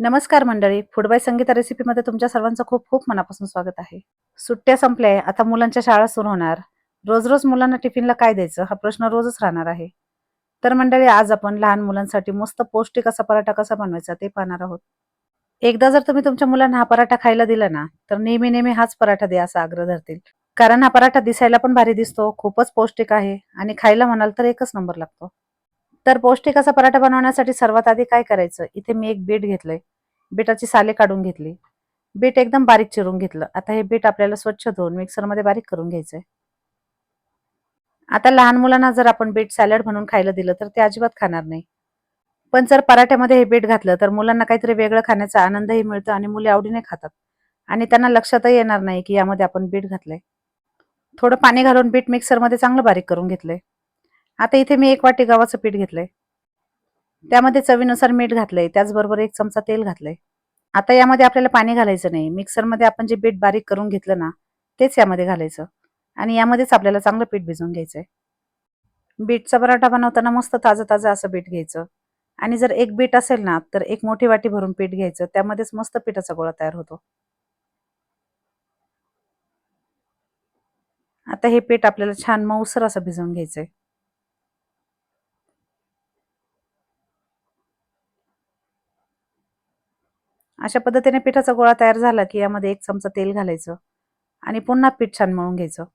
नमस्कार मंडळी, food by Sangeeta रेसिपीमध्ये तुमच्या सर्वांचं खूप खूप मनापासून स्वागत आहे. सुट्ट्या संपल्या, आता मुलांच्या शाळा सुरू होणार. रोज रोज मुलांना टिफिनला काय द्यायचं हा प्रश्न रोजच राहणार आहे. तर मंडळी, आज आपण लहान मुलांसाठी मस्त पौष्टिक असा पराठा कसा बनवायचा ते पाहणार आहोत. एकदा जर तुम्ही तुमच्या मुलांना हा पराठा खायला दिला ना, तर नेहमी नेहमी हाच पराठा द्या असा आग्रह धरतील. कारण हा पराठा दिसायला पण भारी दिसतो, खूपच पौष्टिक आहे आणि खायला म्हणाल तर एकच नंबर लागतो. तर पौष्टिक असा पराठा बनवण्यासाठी सर्वात आधी काय करायचं, इथे मी एक बीट घेतलंय. बीटाची साले काढून घेतली. बीट एकदम बारीक चिरून घेतलं. आता हे बीट आपल्याला स्वच्छ धुवून मिक्सरमध्ये बारीक करून घ्यायचंय. आता लहान मुलांना जर आपण बीट सॅलड म्हणून खायला दिलं तर ते अजिबात खाणार नाही. पण जर पराठ्यामध्ये हे बीट घातलं तर मुलांना काहीतरी वेगळं खाण्याचा आनंदही मिळतो आणि मुले आवडीने खातात. आणि त्यांना लक्षातही येणार नाही की यामध्ये आपण बीट घातलंय. थोडं पाणी घालून बीट मिक्सरमध्ये चांगलं बारीक करून घेतलंय. आता इथे मी 1 वाटी गव्हाचं पीठ घेतलंय. त्यामध्ये चवीनुसार मीठ घातलंय. त्याचबरोबर 1 चमचा तेल घातलंय. आता यामध्ये आपल्याला पाणी घालायचं नाही. मिक्सरमध्ये आपण जे बीट बारीक करून घेतलं ना, तेच यामध्ये घालायचं आणि यामध्येच आपल्याला चांगलं पीठ भिजवून घ्यायचंय. बीटचा पराठा बनवताना मस्त ताजं-ताजं असं बीट घ्यायचं आणि जर एक बीट असेल ना, तर एक मोठी वाटी भरून पीठ घ्यायचं. त्यामध्येच मस्त पिठाचा गोळा तयार होतो. आता हे पीठ आपल्याला छान मऊसर असं भिजवून घ्यायचंय. अशा पद्धतीने पिठाचा गोळा तयार झाला, की यामध्ये 1 चमचा तेल घालायचं आणि पुन्हा पीठ छान मळून घ्यायचं.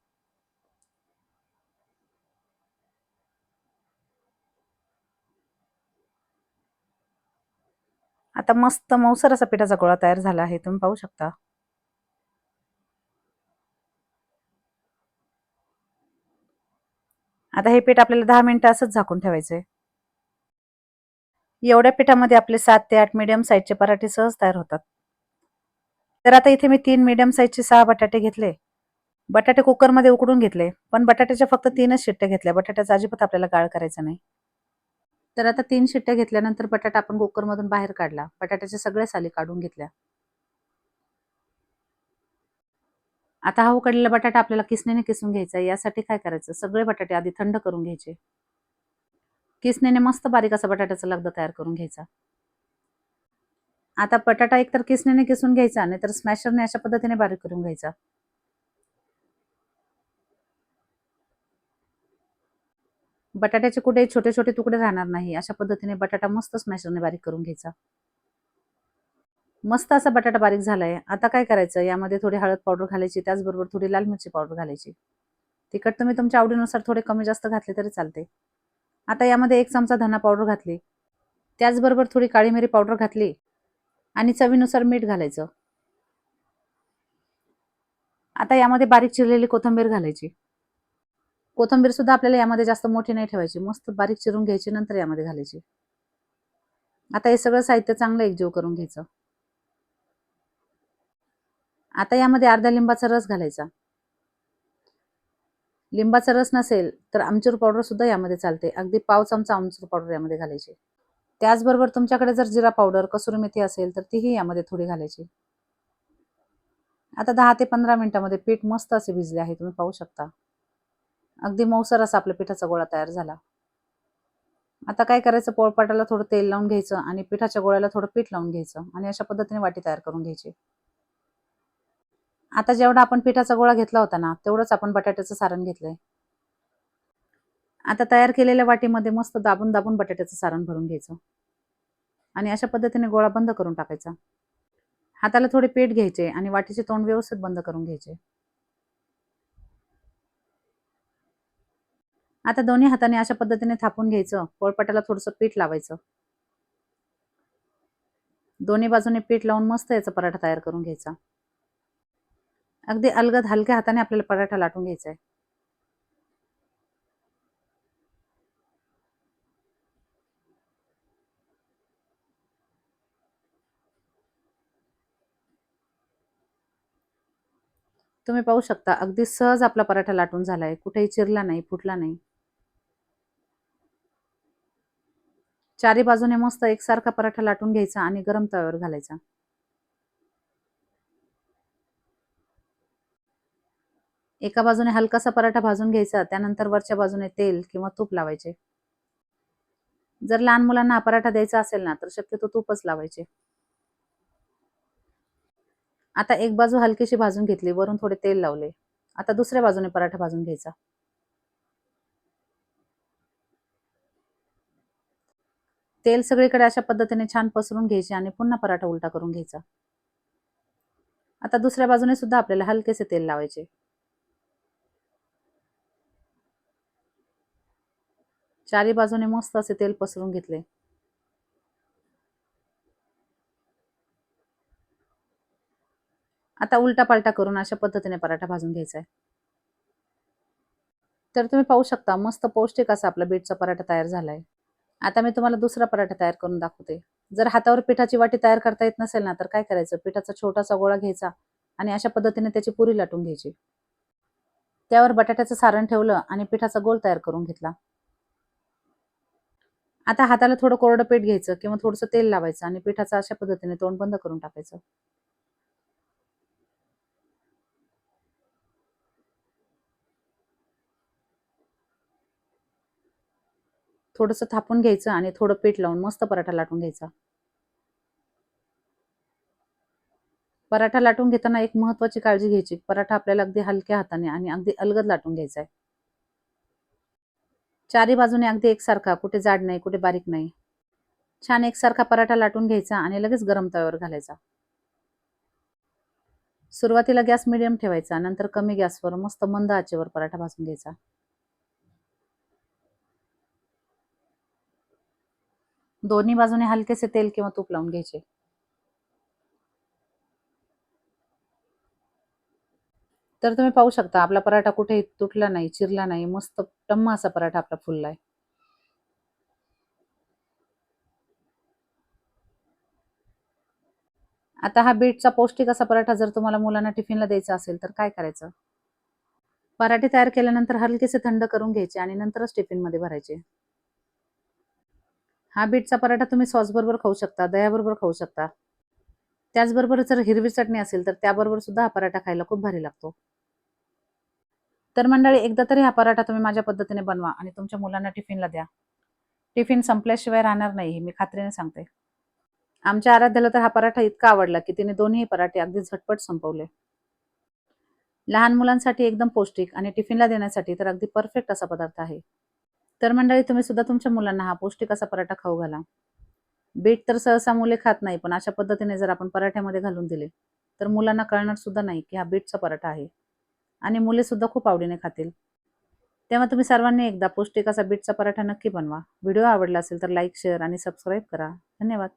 आता मस्त मऊसर असा पिठाचा गोळा तयार झाला आहे. तुम्ही पाहू शकता. आता हे पीठ आपल्याला 10 मिनिटं असंच झाकून ठेवायचंय. एवढ्या पिठामध्ये आपले 7 ते 8 मीडियम साईजचे पराठे सहज तयार होतात. तर आता इथे मी 3 मीडियम साईजचे 6 बटाटे घेतले. बटाटे कुकरमध्ये उकडून घेतले. पण बटाट्याच्या फक्त 3च शिट्ट्या घेतल्या. बटाट्याचा अजिबात आपल्याला गाळ करायचा नाही. तर आता 3 शिट्ट्या घेतल्यानंतर बटाटा आपण कुकरमधून बाहेर काढला. बटाट्याच्या सगळ्या साली काढून घेतल्या. आता हा उकडलेला बटाटा आपल्याला किसणीने किसून घ्यायचा आहे. यासाठी काय करायचं, सगळे बटाटे आधी थंड करून घ्यायचे. किसणीने मस्त बारीक असा बटाट्याचा लगदा तयार करून घ्यायचा. आता बटाटा एकतर किसणीने किसून घ्यायचा, नाहीतर स्मॅशरने अशा पद्धतीने बारीक करून घ्यायचा. बटाट्याचे कुठेही छोटे-छोटे तुकडे राहणार नाही. अशा पद्धतीने बटाटा मस्त स्मॅशरने बारीक करून घ्यायचा. मस्त असा बटाटा बारीक झालाय. आता काय करायचं, यामध्ये थोडी हळद पावडर घालायची, त्याचबरोबर थोडी लाल मिरची पावडर घालायची. तिखट तुम्ही तुमच्या आवडीनुसार थोडे कमी जास्त घातले तरी चालते. आता यामध्ये 1 चमचा धना पावडर घातली. त्याचबरोबर थोडी काळी मिरी पावडर घातली आणि चवीनुसार मीठ घालायचं. आता यामध्ये बारीक चिरलेली कोथिंबीर घालायची. कोथिंबीर सुद्धा आपल्याला यामध्ये जास्त मोठी नाही ठेवायची. मस्त बारीक चिरून घ्यायची, नंतर यामध्ये घालायची. आता हे सगळं साहित्य चांगलं एकजीव करून घ्यायचं. आता यामध्ये अर्धा लिंबाचा रस घालायचा. लिंबाचा रस नसेल तर आमचूर पावडर सुद्धा यामध्ये चालते. अगदी पाव चमचा आमचूर पावडर यामध्ये घालायची. त्याचबरोबर तुमच्याकडे जर जिरा पावडर, कसुरी मेथी असेल तर तीही यामध्ये थोडी घालायची. आता 10 ते 15 मिनिटांमध्ये पीठ मस्त असे भिजले आहे. तुम्ही पाहू शकता. अगदी मऊसर असा आपल्या पिठाचा गोळा तयार झाला. आता काय करायचं, पोळपाटाला थोडं तेल लावून घ्यायचं आणि पिठाच्या गोळ्याला थोडं पीठ लावून घ्यायचं आणि अशा पद्धतीने वाटी तयार करून घ्यायची. आता जेवढा आपण पिठाचा गोळा घेतला होता ना, तेवढंच आपण बटाट्याचं सारण घेतलंय. आता तयार केलेल्या वाटीमध्ये मस्त दाबून-दाबून बटाट्याचं सारण भरून घ्यायचं आणि अशा पद्धतीने गोळा बंद करून टाकायचा. हाताला थोडे पीठ घ्यायचे आणि वाटीचे तोंड व्यवस्थित बंद करून घ्यायचे. आता दोन्ही हाताने अशा पद्धतीने थापून घ्यायचं. पोळपाटाला थोडंसं पीठ लावायचं. दोन्ही बाजूने पीठ लावून मस्त याचा पराठा तयार करून घ्यायचा. अगदी अलगद हलक्या हाताने आपल्याला पराठा लाटून घ्यायचा आहे. तुम्ही पाहू शकता, अगदी सहज आपला पराठा लाटून झालाय. कुठेही चिरला नाही, फुटला नाही. चारी बाजूने मस्त एकसारखा पराठा लाटून घ्यायचा आणि गरम तव्यावर घालायचा. एका बाजूने हलकासा पराठा भाजून घ्यायचा, त्यानंतर वरच्या बाजूने तेल किंवा तूप लावायचे. जर लहान मुलांना हा पराठा द्यायचा असेल ना, तर शक्यतो तूपच लावायचे. आता एक बाजू हलकीशी भाजून घेतली, वरून थोडे तेल लावले. आता दुसऱ्या बाजूने पराठा भाजून घ्यायचा. तेल सगळीकडे अशा पद्धतीने छान पसरून घ्यायचे आणि पुन्हा पराठा उलटा करून घ्यायचा. आता दुसऱ्या बाजूने सुद्धा आपल्याला हलकेसे तेल लावायचे. चारी बाजूने मस्त असे तेल पसरून घेतले. आता उलटा पालटा करून अशा पद्धतीने पराठा भाजून घ्यायचा आहे. तर तुम्ही पाहू शकता मस्त पौष्टिक असा आपला बीटचा पराठा तयार झालाय. आता मी तुम्हाला दुसरा पराठा तयार करून दाखवते. जर हातावर पिठाची वाटी तयार करता येत नसेल ना, तर काय करायचं, पिठाचा छोटासा गोळा घ्यायचा आणि अशा पद्धतीने त्याची पुरी लाटून घ्यायची. त्यावर बटाट्याचं सारण ठेवलं आणि पिठाचा गोल तयार करून घेतला. आता हाताला थोडं कोरडं पीठ घ्यायचं किंवा थोडंसं तेल लावायचं आणि पिठाचं अशा पद्धतीने तोंड बंद करून टाकायचं. थोडंसं थापून घ्यायचं आणि थोडं पीठ लावून मस्त पराठा लाटून घ्यायचा. पराठा लाटून घेताना एक महत्त्वाची काळजी घ्यायची. पराठा आपल्याला अगदी हलक्या हाताने आणि अगदी अलगद लाटून घ्यायचा आहे. चारी बाजूने अगदी एकसारखा, कुठे जाड नाही, कुठे बारीक नाही. छान एकसारखा पराठा लाटून घ्यायचा आणि लगेच गरम तव्यावर घालायचा. सुरुवातीला गॅस मिडियम ठेवायचा, नंतर कमी गॅसवर मस्त मंद आचेवर पराठा भाजून घ्यायचा. दोन्ही बाजूने हलकेसे तेल किंवा तूप लावून घ्यायचे. तर तुम्ही पाहू शकता आपला पराठा कुठेही तुटला नाही, चिरला नाही. मस्त टम्म असा पराठा आपला फुललाय. आता हा बीटचा पौष्टिक असा पराठा जर तुम्हाला मुलांना टिफिनला द्यायचा असेल, तर काय करायचं? पराठे तयार केल्यानंतर हलकेसे थंड करून घ्यायचे आणि नंतरच टिफिनमध्ये भरायचे. हा बीटचा पराठा तुम्ही सॉसबरोबर खाऊ शकता, दह्याबरोबर खाऊ शकता. त्याचबरोबर जर हिरवी चटणी असेल, तर त्याबरोबर सुद्धा हा पराठा खायला खूप भारी लागतो. तर मंडळी एकदा तरी हा पराठा तुम्ही माझ्या पद्धतीने बनवा आणि तुमच्या मुलांना टिफिनला द्या. टिफिन संपल्याशिवाय राहणार नाही हे मी खात्रीने सांगते. आमच्या आराध्याला तर हा पराठा इतका आवडला, की तिने दोन्ही पराठे अगदी झटपट संपवले. लहान मुलांसाठी एकदम पौष्टिक आणि टिफिनला देण्यासाठी तर अगदी परफेक्ट असा पदार्थ आहे. तर मंडळी तुम्ही सुद्धा तुमच्या मुलांना हा पौष्टिक असा पराठा खाऊ घाला. बीट तर सहसा मुले खात नाही, पण अशा पद्धतीने जर आपण पराठ्यामध्ये घालून दिले, तर मुलांना कळणार सुद्धा नाही, की हा बीटचा पराठा आहे आणि मुले सुद्धा खूप आवडीने खातील. तेव्हा तुम्ही सर्वांनी एकदा पौष्टिक असा बीटचा पराठा नक्की बनवा. व्हिडिओ आवडला असेल तर लाईक, शेअर आणि सबस्क्राईब करा. धन्यवाद.